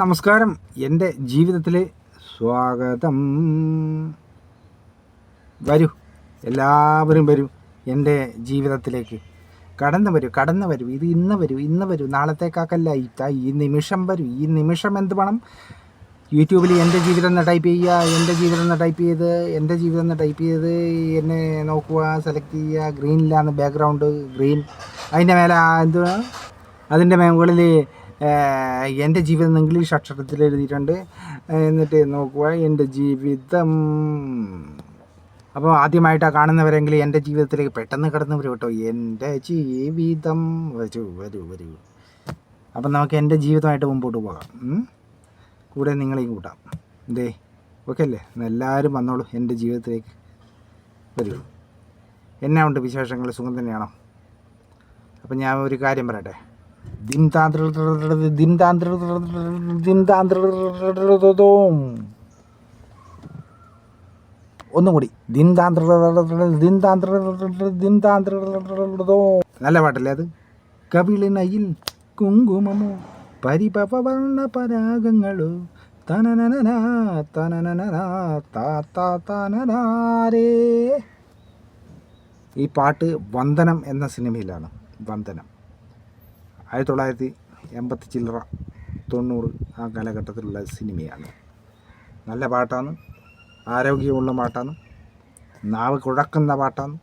നമസ്കാരം, എൻ്റെ ജീവിതത്തിൽ സ്വാഗതം. വരൂ, എല്ലാവരും വരൂ എൻ്റെ ജീവിതത്തിലേക്ക്. കടന്നു വരൂ. ഇത് ഇന്ന് വരൂ, നാളത്തേക്കാക്കല്ല. ഈ നിമിഷം വരൂ. ഈ നിമിഷം എന്ത് വേണം? യൂട്യൂബിൽ എൻ്റെ ജീവിതം എന്ന് ടൈപ്പ് ചെയ്യുക. എൻ്റെ ജീവിതം എന്ന് ടൈപ്പ് ചെയ്ത് എന്നെ നോക്കുക, സെലക്ട് ചെയ്യുക. ഗ്രീനിലാണ് ബാക്ക്ഗ്രൗണ്ട്, ഗ്രീൻ. അതിൻ്റെ മേലെ എന്തുവാ, അതിൻ്റെ മുകളിൽ എൻ്റെ ജീവിതം ഇംഗ്ലീഷ് അക്ഷരത്തിൽ എഴുതിയിട്ടുണ്ട്. എന്നിട്ട് നോക്കുക, എൻ്റെ ജീവിതം. അപ്പോൾ ആദ്യമായിട്ടാണ് കാണുന്നവരെങ്കിൽ എൻ്റെ ജീവിതത്തിലേക്ക് പെട്ടെന്ന് കടന്നു വരും കേട്ടോ. എൻ്റെ ജീവിതം വരൂ. അപ്പം നമുക്ക് എൻ്റെ ജീവിതമായിട്ട് മുമ്പോട്ട് പോകാം. കൂടെ നിങ്ങളെയും കൂട്ടാം. ഓക്കെ അല്ലേ? എല്ലാവരും വന്നോളൂ എൻ്റെ ജീവിതത്തിലേക്ക് വരൂ. എന്നാ ഉണ്ട് വിശേഷങ്ങൾ? സുഖം തന്നെയാണോ? അപ്പം ഞാൻ ഒരു കാര്യം പറയട്ടെ. ഒന്നും കൂടി. നല്ല പാട്ടല്ലേ അത്? കവിളിനയിൽ കുങ്കുമമോ പരിപവർണ്ണ പരാഗങ്ങളോ തനനനനാ തനനനനാ താത്താ തനനാരേ. ഈ പാട്ട് വന്ദനം എന്ന സിനിമയിലാണ്. വന്ദനം 1980 ആ കാലഘട്ടത്തിലുള്ള സിനിമയാണ്. നല്ല പാട്ടാണ്, ആരോഗ്യമുള്ള പാട്ടാണ്, നാവ് കുഴക്കുന്ന പാട്ടാണ്,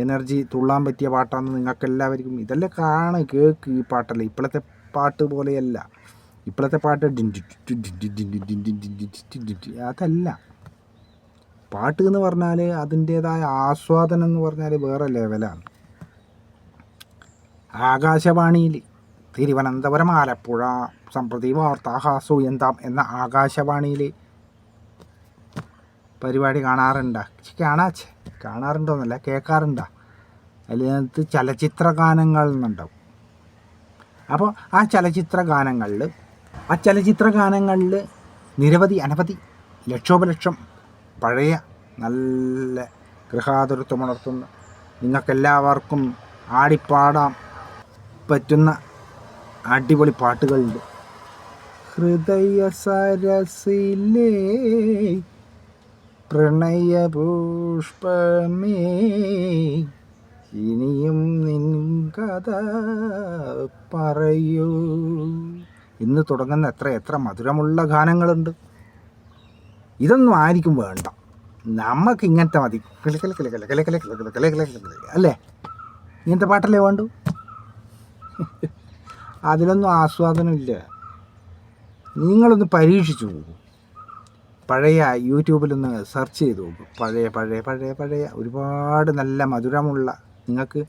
എനർജി തുള്ളാൻ പറ്റിയ പാട്ടാണ്. നിങ്ങൾക്കെല്ലാവർക്കും ഇതെല്ലാം കേൾക്ക്. ഈ പാട്ടല്ല, ഇപ്പോഴത്തെ പാട്ട് പോലെയല്ല. ഇപ്പോഴത്തെ പാട്ട് അതല്ല. പാട്ട് എന്ന് പറഞ്ഞാൽ അതിൻ്റേതായ ആസ്വാദനം എന്ന് പറഞ്ഞാൽ വേറെ ലെവലാണ്. ആകാശവാണിയിൽ തിരുവനന്തപുരം, ആലപ്പുഴ സംപ്രതി വാർത്താഹാസു എന്താം എന്ന ആകാശവാണിയിൽ പരിപാടി കാണാറുണ്ടോന്നല്ല, കേൾക്കാറുണ്ടോ? അതിനകത്ത് ചലച്ചിത്ര ഗാനങ്ങൾ എന്നുണ്ടാവും. അപ്പോൾ ആ ചലച്ചിത്ര ഗാനങ്ങളിൽ നിരവധി അനവധി ലക്ഷോപലക്ഷം പഴയ നല്ല ഗൃഹാതുരത്വമുണർത്തുന്ന, നിങ്ങൾക്കെല്ലാവർക്കും ആടിപ്പാടാൻ പറ്റുന്ന അടിപൊളി പാട്ടുകളുണ്ട്. ഹൃദയ സരസിലേ പ്രണയപുഷ്പമേ ഇനിയും നിൻ കഥ പറയൂ. ഇന്ന് തുടങ്ങുന്ന എത്ര മധുരമുള്ള ഗാനങ്ങളുണ്ട്. ഇതൊന്നും ആയിരിക്കും വേണ്ട, നമുക്ക് ഇങ്ങനത്തെ മതി. അല്ലേ? ഇങ്ങനത്തെ പാട്ടല്ലേ വേണ്ടു? അതിലൊന്നും ആസ്വാദനമില്ല. നിങ്ങളൊന്ന് പരീക്ഷിച്ചു പോകും. പഴയ യൂട്യൂബിലൊന്ന് സെർച്ച് ചെയ്ത് നോക്കും. പഴയ ഒരുപാട് നല്ല മധുരമുള്ള, നിങ്ങൾക്ക്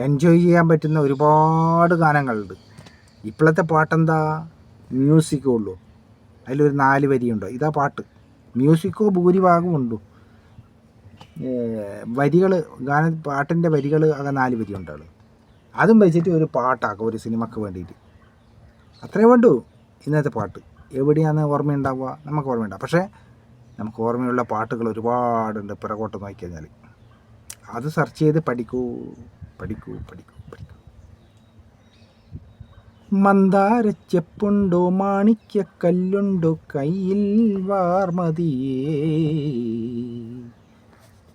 എൻജോയ് ചെയ്യാൻ പറ്റുന്ന ഒരുപാട് ഗാനങ്ങളുണ്ട്. ഇപ്പോഴത്തെ പാട്ടെന്താ? മ്യൂസിക്കേ ഉള്ളൂ. അതിലൊരു 4 വരിയുണ്ടോ? ഇതാ പാട്ട്. മ്യൂസിക്കോ ഭൂരിഭാഗമുണ്ടോ? പാട്ടിൻ്റെ വരികൾ ആകെ 4 വരി ഉണ്ടാവുള്ളൂ. അതും വെച്ചിട്ട് ഒരു പാട്ടാക്കും, ഒരു സിനിമക്ക് വേണ്ടിയിട്ട്. അത്രേ വേണ്ടൂ ഇന്നത്തെ പാട്ട്. എവിടെയാണെന്ന് ഓർമ്മയുണ്ടാവുക? നമുക്ക് ഓർമ്മയുണ്ടാവും. പക്ഷേ നമുക്ക് ഓർമ്മയുള്ള പാട്ടുകൾ ഒരുപാടുണ്ട് പിറകോട്ട് നോക്കിക്കഴിഞ്ഞാൽ. അത് സെർച്ച് ചെയ്ത് പഠിക്കൂ. മന്ദാരച്ചെപ്പുണ്ടോ മാണിക്യക്കല്ലുണ്ടോ കയ്യിൽ വാർമതിയേ.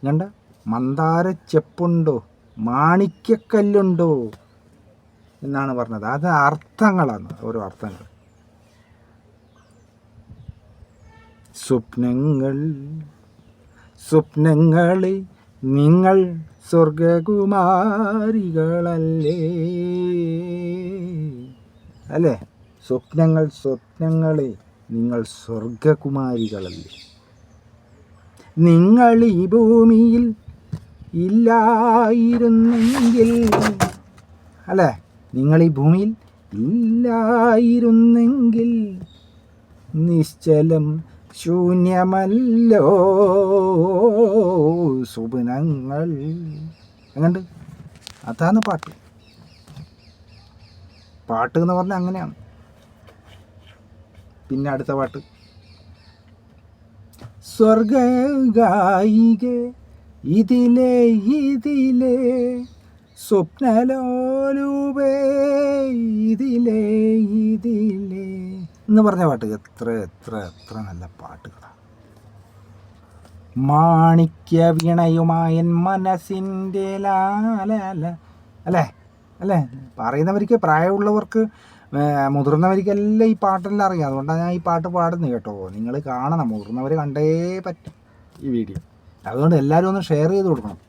കണ്ട? മന്ദാരച്ചെപ്പുണ്ടോ മാണിക്യക്കല്ലുണ്ടോ എന്നാണ് പറഞ്ഞത്. അത് അർത്ഥങ്ങളാണ്, ഓരോ അർത്ഥങ്ങൾ. സ്വപ്നങ്ങളെ നിങ്ങൾ സ്വർഗകുമാരികളല്ലേ? അല്ലേ? സ്വപ്നങ്ങളെ നിങ്ങൾ സ്വർഗകുമാരികളല്ലേ? നിങ്ങൾ ഈ ഭൂമിയിൽ ഇല്ലായിരുന്നെങ്കിൽ, അല്ലേ? നിങ്ങൾ ഈ ഭൂമിയിൽ ഇല്ലായിരുന്നെങ്കിൽ നിശ്ചലം ശൂന്യമല്ലോ സ്വപ്നങ്ങൾ. എങ്ങണ്ട്? അതാണ് പാട്ട് എന്ന് പറഞ്ഞാൽ അങ്ങനെയാണ്. പിന്നെ അടുത്ത പാട്ട്, സ്വർഗായികെ ഇതിലേ സ്വപ്നലോലുപേ ഇതിലേ എന്ന് പറഞ്ഞ പാട്ട് എത്ര എത്ര എത്ര നല്ല പാട്ടുകളാണ്. മാണിക്യ വീണയുമായൻ മനസ്സിൻ്റെ ലാല അല്ലേ അല്ലേ. പറയുന്നവർക്ക്, പ്രായമുള്ളവർക്ക്, മുതിർന്നവർക്കെല്ലാം ഈ പാട്ടെല്ലാം അറിയാം. അതുകൊണ്ടാണ് ഞാൻ ഈ പാട്ട് പാടുന്നത് കേട്ടോ. നിങ്ങൾ കാണണം, മുതിർന്നവർ കണ്ടേ പറ്റും ഈ വീഡിയോ. അതുകൊണ്ട് എല്ലാവരും ഒന്ന് ഷെയർ ചെയ്ത് കൊടുക്കണം.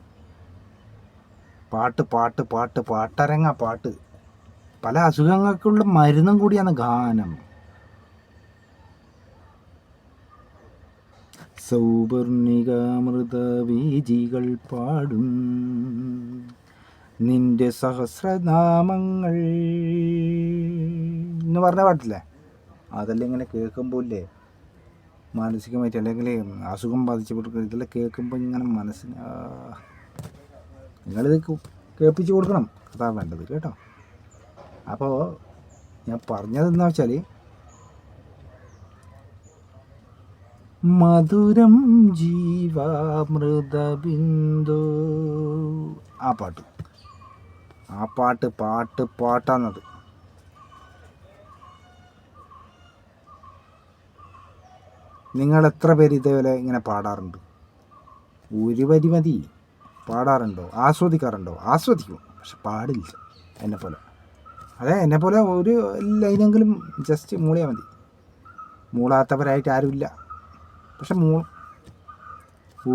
പാട്ട് പാട്ട് പാട്ട് പാട്ടരങ്ങ പാട്ട്. പല അസുഖങ്ങൾക്കുള്ള മരുന്നും കൂടിയാണ് ഗാനം. സൗവർണികാമൃതവീജികൾ പാടും നിന്റെ സഹസ്രനാമങ്ങൾ എന്ന് പറഞ്ഞ പാട്ടില്ലേ, അതെല്ലാം ഇങ്ങനെ കേൾക്കുമ്പോൾ ഇല്ലേ മാനസികമായിട്ട്, അല്ലെങ്കിൽ അസുഖം ബാധിച്ചവർക്ക് ഇതെല്ലാം കേൾക്കുമ്പോൾ ഇങ്ങനെ മനസ്സിന് നിങ്ങളിത് കേൾപ്പിച്ച് കൊടുക്കണം. അതാ വേണ്ടത് കേട്ടോ. അപ്പോൾ ഞാൻ പറഞ്ഞതെന്ന് വെച്ചാൽ, മധുരം ജീവാമൃതബിന്ദു, ആ പാട്ട്, ആ പാട്ട് പാട്ട് പാട്ടാന്നത്. നിങ്ങൾ എത്ര പേര് ഇതേപോലെ ഇങ്ങനെ പാടാറുണ്ട്? ഒരു വരി മതി. പാടാറുണ്ടോ? ആസ്വദിക്കാറുണ്ടോ? ആസ്വദിക്കും, പക്ഷെ പാടില്ല എന്നെപ്പോലെ. അതെ, എന്നെപ്പോലെ ഒരു ലൈനെങ്കിലും ജസ്റ്റ് മൂളിയാൽ മതി. മൂളാത്തവരായിട്ട് ആരുമില്ല, പക്ഷെ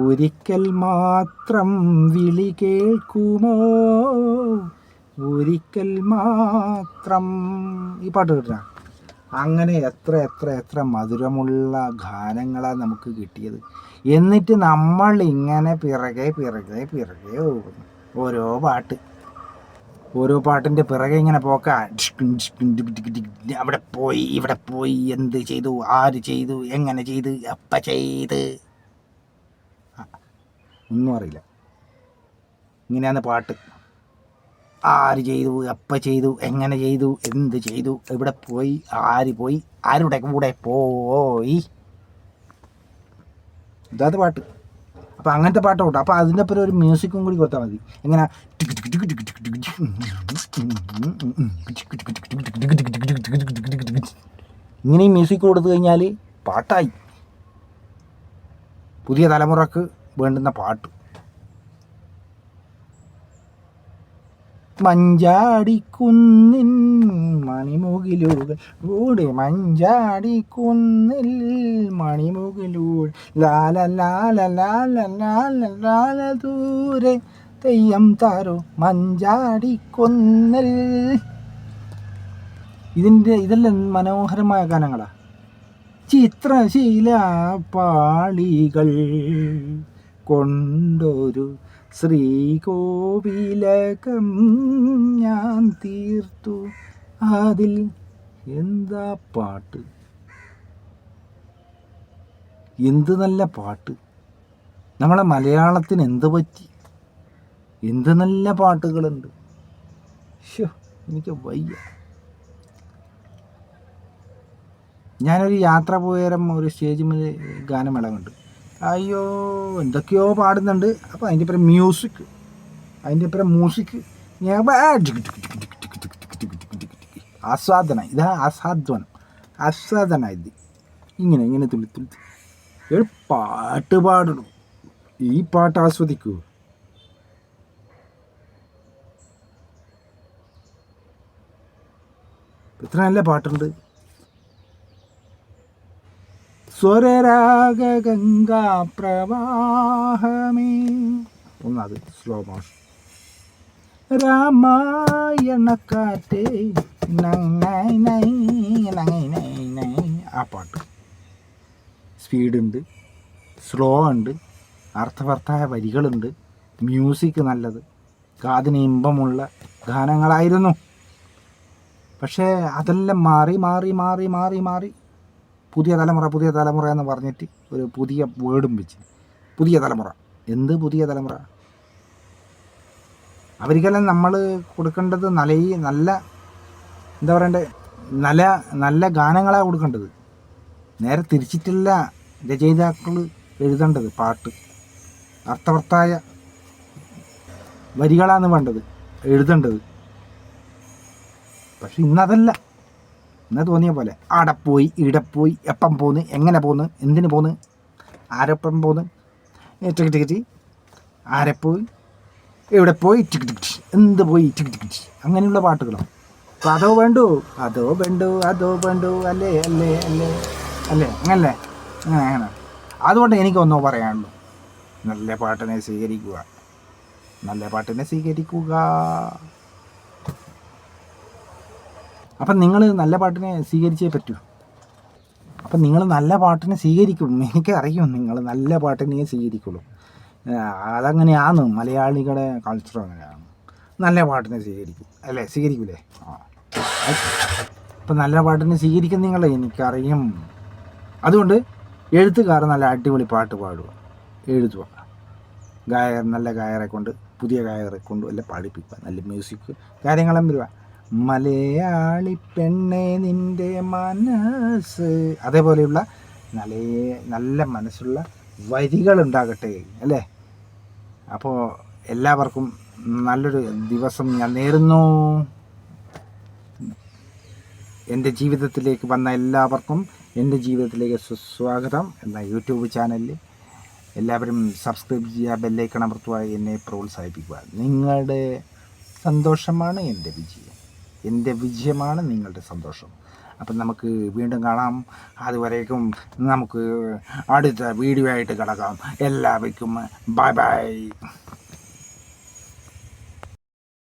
ഒരിക്കൽ മാത്രം വിളി കേൾക്കുമോ, ഒരിക്കൽ മാത്രം, ഈ പാട്ട് കേട്ടാ. അങ്ങനെ എത്ര എത്ര എത്ര മധുരമുള്ള ഗാനങ്ങളാണ് നമുക്ക് കിട്ടിയത്. എന്നിട്ട് നമ്മൾ ഇങ്ങനെ പിറകെ പിറകെ പിറകെ പോകുന്നു. ഓരോ പാട്ടിൻ്റെ പിറകെ ഇങ്ങനെ പോക്കാ. അവിടെ പോയി, ഇവിടെ പോയി, എന്ത് ചെയ്തു, ആര് ചെയ്തു, എങ്ങനെ ചെയ്ത്, എപ്പോൾ ചെയ്ത്, ഒന്നും അറിയില്ല. ഇങ്ങനെയാണ് പാട്ട്. ആര് ചെയ്തു, എപ്പോൾ ചെയ്തു, എങ്ങനെ ചെയ്തു, എന്ത് ചെയ്തു, എവിടെ പോയി, ആര് പോയി, ആരുടെ കൂടെ പോയി, ഇതാത് പാട്ട്. അപ്പം അങ്ങനത്തെ പാട്ടോട്ടോ. അപ്പോൾ അതിൻ്റെ ഒപ്പം ഒരു മ്യൂസിക്കും കൂടി കൊടുത്താൽ മതി. എങ്ങനെ ഇങ്ങനെ ഈ മ്യൂസിക് കൊടുത്തു കഴിഞ്ഞാൽ പാട്ടായി. പുതിയ തലമുറക്ക് വേണ്ടുന്ന പാട്ട്. മഞ്ചാടിക്കുന്നിൻ മണിമുകിലുകൾ കൂടെ, മഞ്ചാടിക്കുന്നിൽ മണിമുകിലൂടെ, ലാല ലാല ലാല ലാല ലാല ദൂരെ തെയ്യം താരോ മഞ്ചാടിക്കുന്നിൽ. ഇതെല്ലാം മനോഹരമായ ഗാനങ്ങളാ. ചിത്രശീല പാളികൾ കൊണ്ടൊരു ശ്രീകോവിലകം ഞാൻ തീർത്തു, അതിൽ എന്താ പാട്ട്, എന്ത് നല്ല പാട്ട്. നമ്മളെ മലയാളത്തിന് എന്ത് പറ്റി? എന്ത് നല്ല പാട്ടുകളുണ്ട്. എനിക്ക് വയ്യ. ഞാനൊരു യാത്ര പോയേരം ഒരു സ്റ്റേജിൽ ഗാനമേള കണ്ടു. അയ്യോ, എന്തൊക്കെയോ പാടുന്നുണ്ട്. അപ്പോൾ അതിൻ്റെ ഇപ്പുറം മ്യൂസിക്, ആസ്വാദന. ഇതാ ആസ്വാദന. ഇത് ഇങ്ങനെ തുള്ളി ഒരു പാട്ട് പാടണം. ഈ പാട്ട് ആസ്വദിക്കൂ. എത്ര നല്ല പാട്ടുണ്ട്. സ്വരരാഗ ഗംഗാ പ്രവാഹമേ, ഒന്നത് സ്ലോ മോഷൻ. രാമായണക്കാറ്റേ ആ പാട്ട് സ്പീഡുണ്ട്, സ്ലോ ഉണ്ട്, അർത്ഥവർത്ഥായ വരികളുണ്ട്, മ്യൂസിക് നല്ലത്, കാതിന് ഇമ്പമുള്ള ഗാനങ്ങളായിരുന്നു. പക്ഷേ അതെല്ലാം മാറി മാറി മാറി മാറി മാറി പുതിയ തലമുറ എന്ന് പറഞ്ഞിട്ട് ഒരു പുതിയ വേർഡും വെച്ച്, പുതിയ തലമുറ. എന്ത് പുതിയ തലമുറ? അവർക്കെല്ലാം നമ്മൾ കൊടുക്കേണ്ടത് നല്ല എന്താ പറയണ്ടേ, നല്ല ഗാനങ്ങളാണ് കൊടുക്കേണ്ടത്. നേരെ തിരിച്ചിട്ടില്ല രചയിതാക്കൾ എഴുതേണ്ടത്. പാട്ട് അർത്ഥവത്തായ വരികളാണ് വേണ്ടത്, എഴുതേണ്ടത്. പക്ഷെ ഇന്നതല്ല. എന്ന് തോന്നിയ പോലെ ആടെ പോയി ഇവിടെ പോയി എപ്പം പോന്ന് എങ്ങനെ പോന്ന് എന്തിന് പോന്ന് ആരൊപ്പം പോന്ന് ടിക്ക് ടിക്കറ്റ് ആരെ പോയി എവിടെ പോയി ടിക്ക് ടിക്കറ്റ് എന്ത് പോയി ടിക്ക് ടിക്കറ്റ് അങ്ങനെയുള്ള പാട്ടുകളോ. അപ്പോൾ അതോ വേണ്ടു അതോ വേണ്ടു അല്ലേ അല്ലേ അല്ലേ അല്ലേ അങ്ങനല്ലേ അങ്ങനെ. അതുകൊണ്ട് എനിക്കൊന്നോ പറയാനുള്ളൂ, നല്ല പാട്ടിനെ സ്വീകരിക്കുക, നല്ല പാട്ടിനെ സ്വീകരിക്കുക. അപ്പം നിങ്ങൾ നല്ല പാട്ടിനെ സ്വീകരിച്ചേ പറ്റൂ. അപ്പം നിങ്ങൾ നല്ല പാട്ടിനെ സ്വീകരിക്കും, എനിക്കറിയും നിങ്ങൾ നല്ല പാട്ടിനെ സ്വീകരിക്കുള്ളൂ. അതങ്ങനെയാണ് മലയാളികളുടെ കൾച്ചർ, അങ്ങനെയാണ്. നല്ല പാട്ടിനെ സ്വീകരിക്കും അല്ലേ, സ്വീകരിക്കൂലേ? അപ്പം നല്ല പാട്ടിനെ സ്വീകരിക്കും നിങ്ങൾ, എനിക്കറിയും. അതുകൊണ്ട് എഴുത്തുകാർ നല്ല അടിപൊളി പാട്ട് പാടുക, എഴുതുക. നല്ല ഗായകരെ കൊണ്ട്, പുതിയ ഗായകരെ കൊണ്ട് എല്ലാം പാടിപ്പിക്കുക, നല്ല മ്യൂസിക് കാര്യങ്ങളും വരിക. മലയാളി പെണ്ണെ നിൻ്റെ മനസ്സ്, അതേപോലെയുള്ള നല്ല മനസ്സുള്ള വരികളുണ്ടാകട്ടെ അല്ലേ. അപ്പോൾ എല്ലാവർക്കും നല്ലൊരു ദിവസം ഞാൻ നേരുന്നു. എൻ്റെ ജീവിതത്തിലേക്ക് വന്ന എല്ലാവർക്കും എൻ്റെ ജീവിതത്തിലേക്ക് സുസ്വാഗതം എന്ന യൂട്യൂബ് ചാനലിൽ എല്ലാവരും സബ്സ്ക്രൈബ് ചെയ്യുക, ബെല്ലൈക്കൺ അമർത്തുക, എന്നെ പ്രോത്സാഹിപ്പിക്കുക. നിങ്ങളുടെ സന്തോഷമാണ് എൻ്റെ വിജയം, എൻ്റെ വിജയമാണ് നിങ്ങളുടെ സന്തോഷം. അപ്പം നമുക്ക് വീണ്ടും കാണാം. അതുവരേക്കും നമുക്ക് അടുത്ത വീഡിയോ ആയിട്ട് കിടക്കാം. എല്ലാവർക്കും ബൈ ബൈ.